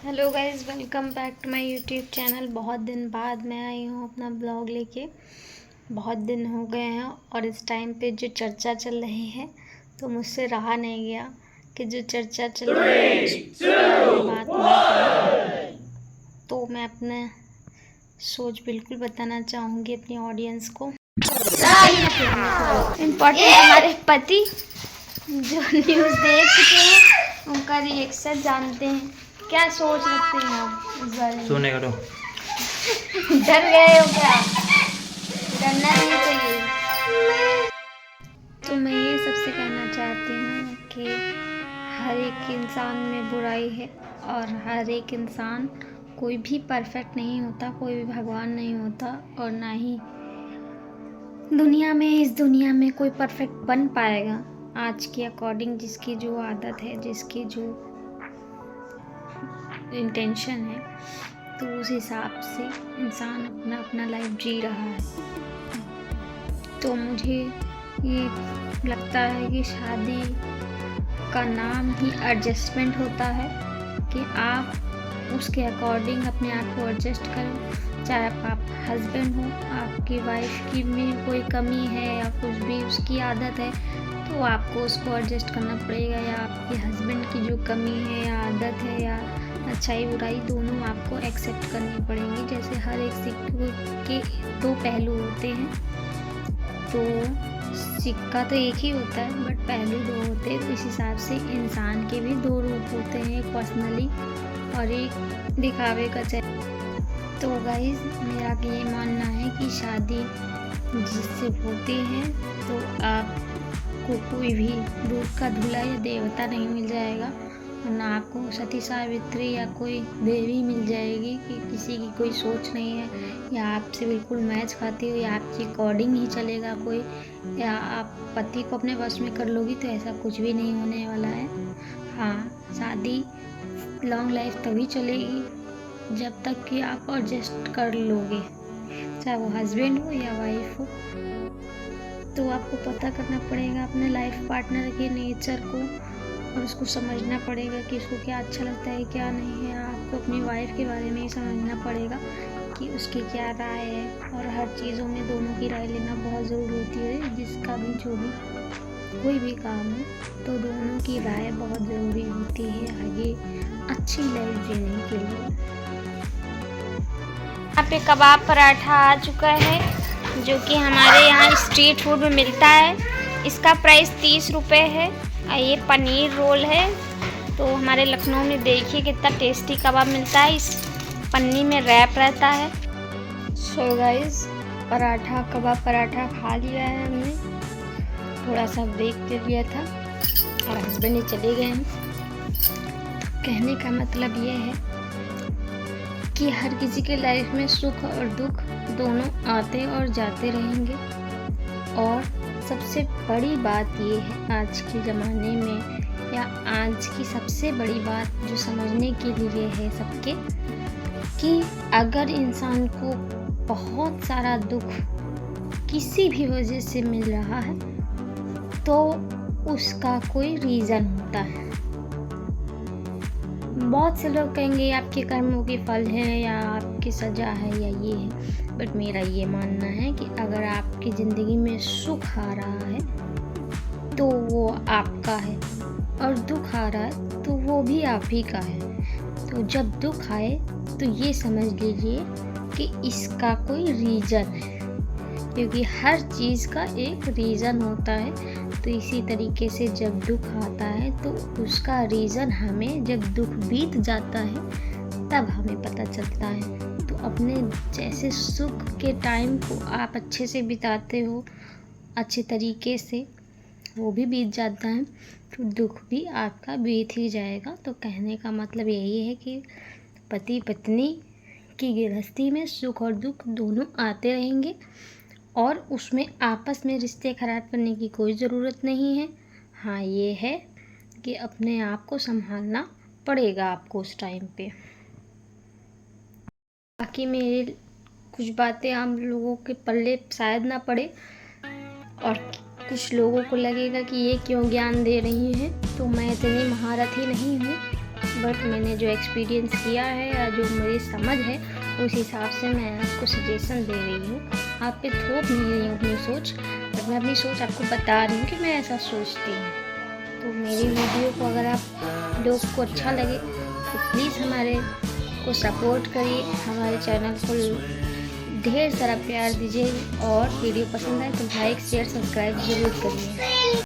Hello guys, welcome back to my YouTube channel. बहुत दिन बाद मैं आई हूँ अपना ब्लॉग लेके। बहुत दिन हो गए हैं और इस टाइम पे जो चर्चा चल रही है तो मुझसे रहा नहीं गया कि जो चर्चा चल रही है उस पे बात ना करूँ। तो मैं अपना सोच बिल्कुल बताना चाहूँगी अपनी ऑडियंस को। इम्पोर्टेंट हमारे पति जो न्यूज़ देख चुके हैं उनका रिएक्शन जानते हैं। क्या सोच रखते हैं आप इस बारे में? सोने करो। डर गए हो क्या? डरना नहीं चाहिए। तो मैं ये सबसे कहना चाहती हूँ कि हर एक इंसान में बुराई है और हर एक इंसान कोई भी परफेक्ट नहीं होता, कोई भी भगवान नहीं होता और ना ही इस दुनिया में कोई परफेक्ट बन पाएगा। आज के अकॉर्डिंग जिसकी जो आदत है, जिसकी जो इंटेंशन है, तो उस हिसाब से इंसान अपना अपना लाइफ जी रहा है। तो मुझे ये लगता है कि शादी का नाम ही एडजस्टमेंट होता है कि आप उसके अकॉर्डिंग अपने आप को एडजस्ट करें। चाहे आप हस्बैंड हो, आपकी वाइफ की में कोई कमी है या कुछ भी उसकी आदत है तो आपको उसको एडजस्ट करना पड़ेगा, या आपके हस्बैंड की जो कमी है या आदत है या अच्छाई बुराई दोनों आपको एक्सेप्ट करनी पड़ेंगी। जैसे हर एक सिक्के के दो पहलू होते हैं, तो सिक्का तो एक ही होता है बट पहलू दो होते हैं। तो इस हिसाब से इंसान के भी दो रूप होते हैं, एक पर्सनली और एक दिखावे का। तो गाइस, मेरा ये मानना है कि शादी जिससे होती है तो आपको कोई भी दूध का धुला या देवता नहीं मिल जाएगा, ना आपको सती सावित्री या कोई देवी मिल जाएगी कि किसी की कोई सोच नहीं है या आपसे बिल्कुल मैच खाती हो या आपके अकॉर्डिंग ही चलेगा कोई, या आप पति को अपने वश में कर लोगी, तो ऐसा कुछ भी नहीं होने वाला है। हाँ, शादी लॉन्ग लाइफ तभी चलेगी जब तक कि आप एडजस्ट कर लोगे, चाहे वो हस्बैंड हो या वाइफ हो। तो आपको पता करना पड़ेगा अपने लाइफ पार्टनर के नेचर को और उसको समझना पड़ेगा कि उसको क्या अच्छा लगता है क्या नहीं है। आपको अपनी वाइफ के बारे में ही समझना पड़ेगा कि उसकी क्या राय है, और हर चीज़ों में दोनों की राय लेना बहुत ज़रूरी होती है। जिसका भी जो भी कोई भी काम हो तो दोनों की राय बहुत ज़रूरी होती है आगे अच्छी लाइफ जीने के लिए। यहाँ पे कबाब पराठा आ चुका है जो कि हमारे यहाँ स्ट्रीट फूड में मिलता है। इसका प्राइस 30 रुपये है। ये पनीर रोल है। तो हमारे लखनऊ में देखिए कितना टेस्टी कबाब मिलता है, इस पन्नी में रैप रहता है। सो गाइस, कबाब पराठा खा लिया है हमने, थोड़ा सा ब्रेक ले लिया था और हस्बैंड ही चले गए हैं। कहने का मतलब ये है कि हर किसी के लाइफ में सुख और दुख दोनों आते और जाते रहेंगे, और सबसे बड़ी बात ये है आज के ज़माने में, या आज की सबसे बड़ी बात जो समझने के लिए है सबके, कि अगर इंसान को बहुत सारा दुख किसी भी वजह से मिल रहा है तो उसका कोई रीज़न होता है। बहुत से लोग कहेंगे आपके कर्मों के फल है या आपकी सज़ा है या ये है, बट मेरा ये मानना है कि अगर आपकी ज़िंदगी में सुख आ रहा है तो वो आपका है, और दुख आ रहा है तो वो भी आप ही का है। तो जब दुख आए तो ये समझ लीजिए कि इसका कोई रीज़न है, क्योंकि हर चीज़ का एक रीज़न होता है। तो इसी तरीके से जब दुख आता है तो उसका रीज़न हमें जब दुख बीत जाता है तब हमें पता चलता है। तो अपने जैसे सुख के टाइम को आप अच्छे से बिताते हो, अच्छे तरीके से वो भी बीत जाता है, तो दुख भी आपका बीत ही जाएगा। तो कहने का मतलब यही है कि पति पत्नी की गृहस्थी में सुख और दुख दोनों आते रहेंगे, और उसमें आपस में रिश्ते खराब करने की कोई ज़रूरत नहीं है। हाँ, ये है कि अपने आप को संभालना पड़ेगा आपको उस टाइम पे। बाकी मेरी कुछ बातें आम लोगों के पल्ले शायद ना पड़े, और कुछ लोगों को लगेगा कि ये क्यों ज्ञान दे रही हैं, तो मैं इतनी महारथी नहीं हूँ, बट मैंने जो एक्सपीरियंस किया है या जो मेरी समझ है उस हिसाब से मैं आपको सजेशन दे रही हूँ। आप पे थोप नहीं रही हूँ अपनी सोच, बट मैं अपनी सोच आपको बता रही हूँ कि मैं ऐसा सोचती हूँ। तो मेरी वीडियो को अगर आप लोग को अच्छा लगे तो प्लीज़ हमारे को सपोर्ट करिए, हमारे चैनल को ढेर सारा प्यार दीजिए और वीडियो पसंद आए तो लाइक शेयर सब्सक्राइब ज़रूर करिए।